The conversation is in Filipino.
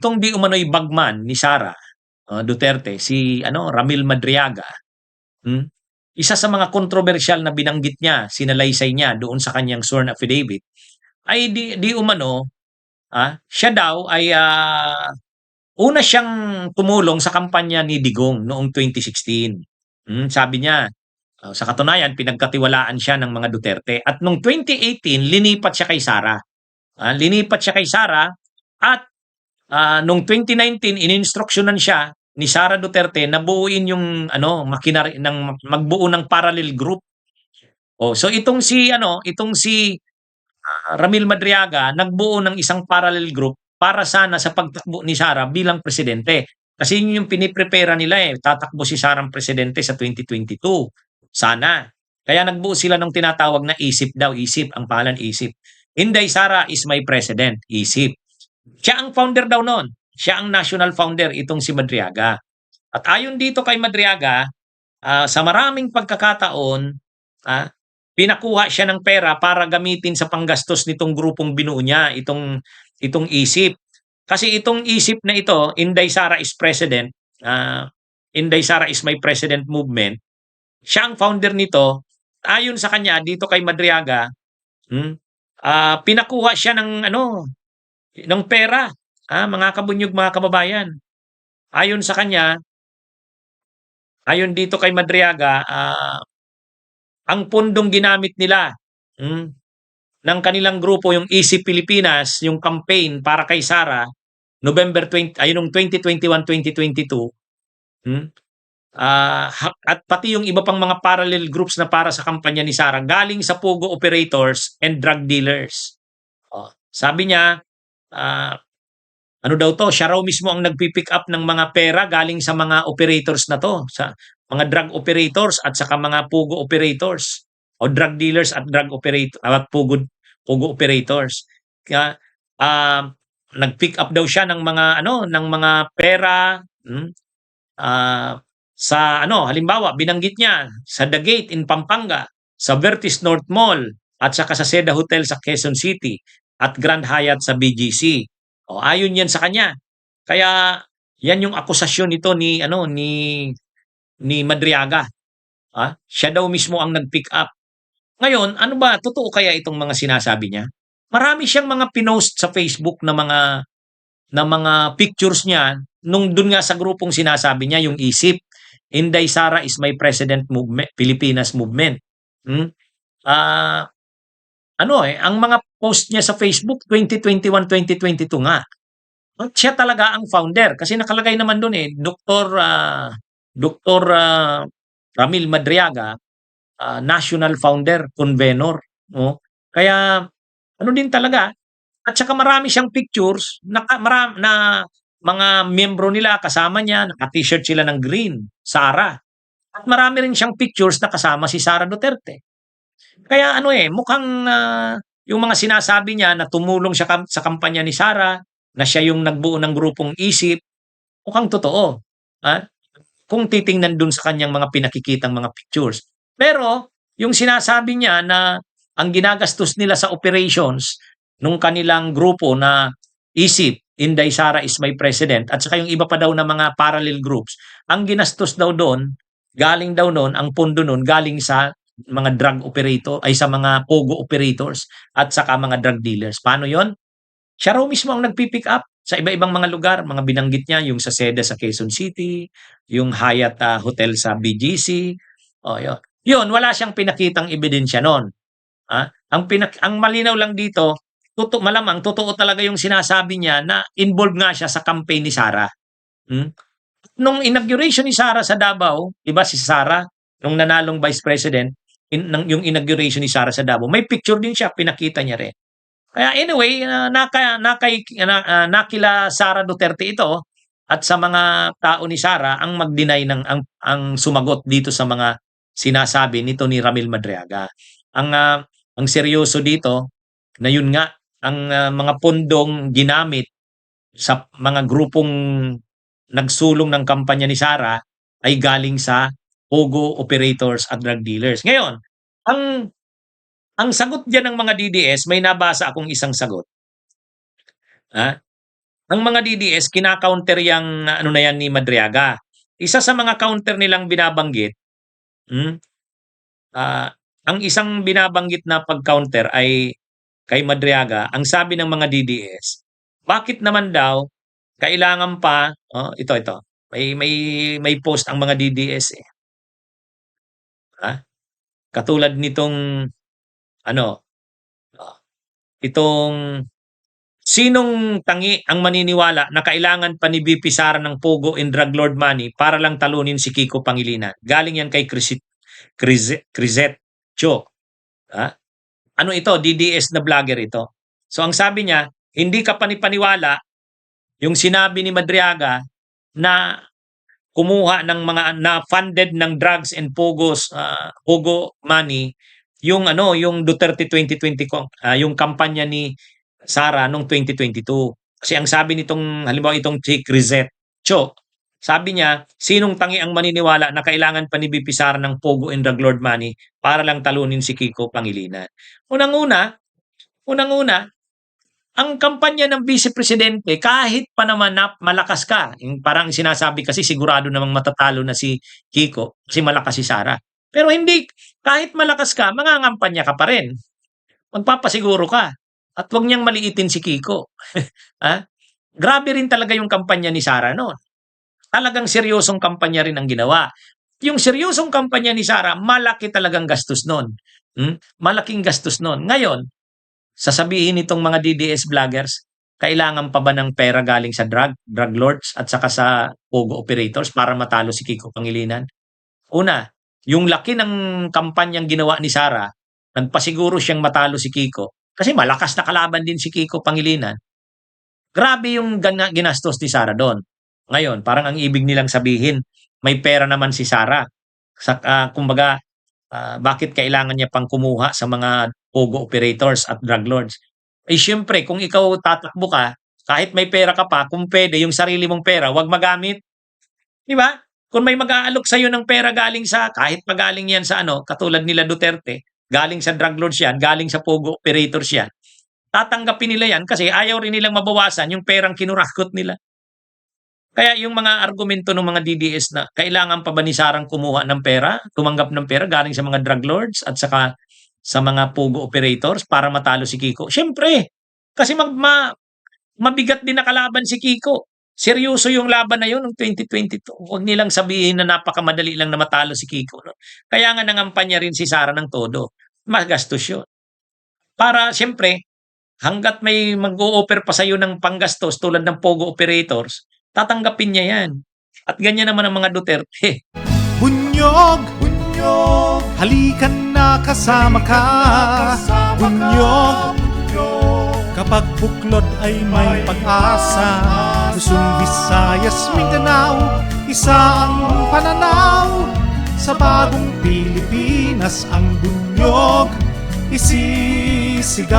itong di umano'y bagman ni Sara Duterte, si Ramil Madriaga, hmm, isa sa mga kontrobersyal na binanggit niya, sinalaysay niya doon sa kanyang sworn affidavit, ay di umano, siya daw ay una siyang tumulong sa kampanya ni Digong noong 2016. Sabi niya, sa katunayan, pinagkatiwalaan siya ng mga Duterte. At noong 2018, linipat siya kay Sara. Linipat siya kay Sara at noong 2019, ininstruksyonan siya ni Sara Duterte na buuin yung magbuo ng parallel group. So itong si Ramil Madriaga nagbuo ng isang parallel group para sana sa pagtakbo ni Sara bilang presidente. Kasi yun yung piniprepare nila tatakbo si Sarang presidente sa 2022. Sana. Kaya nagbuo sila ng tinatawag na ISIP daw. ISIP, ang pangalan ISIP. Inday Sara is my president. ISIP. Siya ang founder daw noon. Siya ang national founder, itong si Madriaga. At ayon dito kay Madriaga, sa maraming pagkakataon, pinakuha siya ng pera para gamitin sa panggastos nitong grupong binuo niya, itong ISIP. Kasi itong ISIP na ito, Inday Sara is President, Inday Sara is my President movement, siya ang founder nito. Ayon sa kanya, dito kay Madriaga, pinakuha siya ng pera, mga kabunyog, mga kababayan. Ayon sa kanya, ayon dito kay Madriaga, ang pundong ginamit nila ng kanilang grupo, yung Easy Pilipinas, yung campaign para kay Sara, November 20, noong 2021-2022, at pati yung iba pang mga parallel groups na para sa kampanya ni Sara, galing sa Pogo operators and drug dealers. Sabi niya, siya raw mismo ang nagpipick up ng mga pera galing sa mga operators na to, sa mga drug operators at saka mga Pogo operators o drug dealers at drug operator at Pogo operators. Kaya nag-pick up daw siya ng mga pera sa halimbawa binanggit niya sa The Gate in Pampanga, sa Vertis North Mall at saka sa Seda Hotel sa Quezon City at Grand Hyatt sa BGC. Ayon yan sa kanya. Kaya yan yung akusasyon nito ni Madriaga. Siya daw mismo ang nag-pick up. Ngayon, ano ba totoo kaya itong mga sinasabi niya? Marami siyang mga pinost sa Facebook na mga pictures niya nung dun nga sa grupong sinasabi niya, yung ISIP, Inday Sara is my president movement, Pilipinas movement. Ang mga post niya sa Facebook 2021-2022 nga. Siya talaga ang founder kasi nakalagay naman doon Dr. Ramil Madriaga, national founder, convenor, no? Kaya din talaga, at saka marami siyang pictures na mga miyembro nila kasama niya, naka-t-shirt sila ng green, Sara. At marami rin siyang pictures na kasama si Sara Duterte. Kaya mukhang yung mga sinasabi niya na tumulong siya sa kampanya ni Sara, na siya yung nagbuo ng grupong ISIP, mukhang totoo. Kung titingnan dun sa kanyang mga pinakikitang mga pictures. Pero yung sinasabi niya na ang ginagastos nila sa operations nung kanilang grupo na ISIP, Inday Sara is my president, at saka yung iba pa daw na mga parallel groups, ang ginastos daw doon, galing daw noon, ang pondo noon, galing sa mga drug operator, ay sa mga Pogo operators, at saka mga drug dealers. Paano yon? Siya raw mismo ang nagpipick up sa iba-ibang mga lugar, mga binanggit niya, yung sa Seda sa Quezon City, yung Hyatt Hotel sa BGC. Yun, wala siyang pinakitang ebidensya noon. Ang malinaw lang dito, malamang totoo talaga yung sinasabi niya na involved nga siya sa campaign ni Sara. Nung inauguration ni Sara sa Davao, iba si Sara, nung nanalong vice president, yung inauguration ni Sara sa Davao, may picture din siya, pinakita niya rin. Kaya anyway, nakila Sara Duterte ito at sa mga tao ni Sara ang mag-deny ang sumagot dito sa mga sinasabi nito ni Ramil Madriaga. Ang seryoso dito na yun nga ang mga pondong ginamit sa mga grupong nagsulong ng kampanya ni Sara ay galing sa Pogo operators at drug dealers. Ngayon, ang sagot diyan ng mga DDS, may nabasa akong isang sagot. ang mga DDS kina-counter yang ano na yan ni Madriaga. Isa sa mga counter nilang binabanggit, hmm, ang isang binabanggit na pag-counter ay kay Madriaga, ang sabi ng mga DDS, bakit naman daw kailangan pa, ito, may post ang mga DDS eh. Katulad nitong ano, ah, itong sinong tangi ang maniniwala na kailangan pa ni VP Sara ng pogo and drug lord money para lang talunin si Kiko Pangilinan? Galing yan kay Crisette Cho. Ano ito? DDS na vlogger ito. So ang sabi niya, hindi ka panipaniwala yung sinabi ni Madriaga na kumuha ng mga na funded ng drugs and pogo money yung Duterte 2020 yung kampanya ni Sara nung 2022. Kasi ang sabi nitong halimbawa itong si Crisette Cho, sabi niya, sinong tangi ang maniniwala na kailangan pa ni BP Sara ng pogo and drug lord money para lang talunin si Kiko Pangilinan? Unang-una, ang kampanya ng Vice Presidente, kahit pa naman na malakas ka, yung parang sinasabi kasi sigurado namang matatalo na si Kiko kasi malakas si Sara. Pero hindi, kahit malakas ka, mangangampanya ka pa rin. Magpapasiguro ka. At huwag niyang maliitin si Kiko. Grabe rin talaga yung kampanya ni Sara noon. Talagang seryosong kampanya rin ang ginawa. Yung seryosong kampanya ni Sara, malaki talagang gastos noon. Malaking gastos noon. Ngayon, sasabihin nitong mga DDS vloggers, kailangan pa ba ng pera galing sa drug lords at saka sa pogo operators para matalo si Kiko Pangilinan? Una, yung laki ng kampanyang ginawa ni Sara, nagpasiguro siyang matalo si Kiko kasi malakas na kalaban din si Kiko Pangilinan. Grabe yung ginastos ni Sara doon. Ngayon, parang ang ibig nilang sabihin, may pera naman si Sara. Kumbaga, bakit kailangan niya pang kumuha sa mga pogo operators at drug lords? Eh syempre, kung ikaw tatakbo ka, kahit may pera ka pa, kung pwede, yung sarili mong pera, wag magamit. Di ba? Kung may mag-aalok sa'yo ng pera galing sa, kahit magaling yan sa katulad nila Duterte, galing sa drug lords yan, galing sa pogo operators yan, tatanggapin nila yan kasi ayaw rin nilang mabawasan yung perang kinurakot nila. Kaya yung mga argumento ng mga DDS na kailangan pa ba ni Sarang kumuha ng pera, tumanggap ng pera galing sa mga drug lords at saka sa mga pogo operators para matalo si Kiko? Siyempre, kasi mabigat din na kalaban si Kiko. Seryoso yung laban na yun ng 2022. Huwag nilang sabihin na napakamadali lang na matalo si Kiko. No? Kaya nga nangampanya rin si Sara ng todo. Magastos yun. Para siyempre, hanggat may mag-o-offer pa sa'yo ng panggastos tulad ng pogo operators, tatanggapin niya yan. At ganyan naman ang mga Duterte. Bunyog, bunyog, halikan na kasama ka. Bunyog, kapag buklod ay may pag-asa. Luzon, Visayas, Mindanao, isa ang pananaw. Sa bagong Pilipinas ang bunyog isisigaw.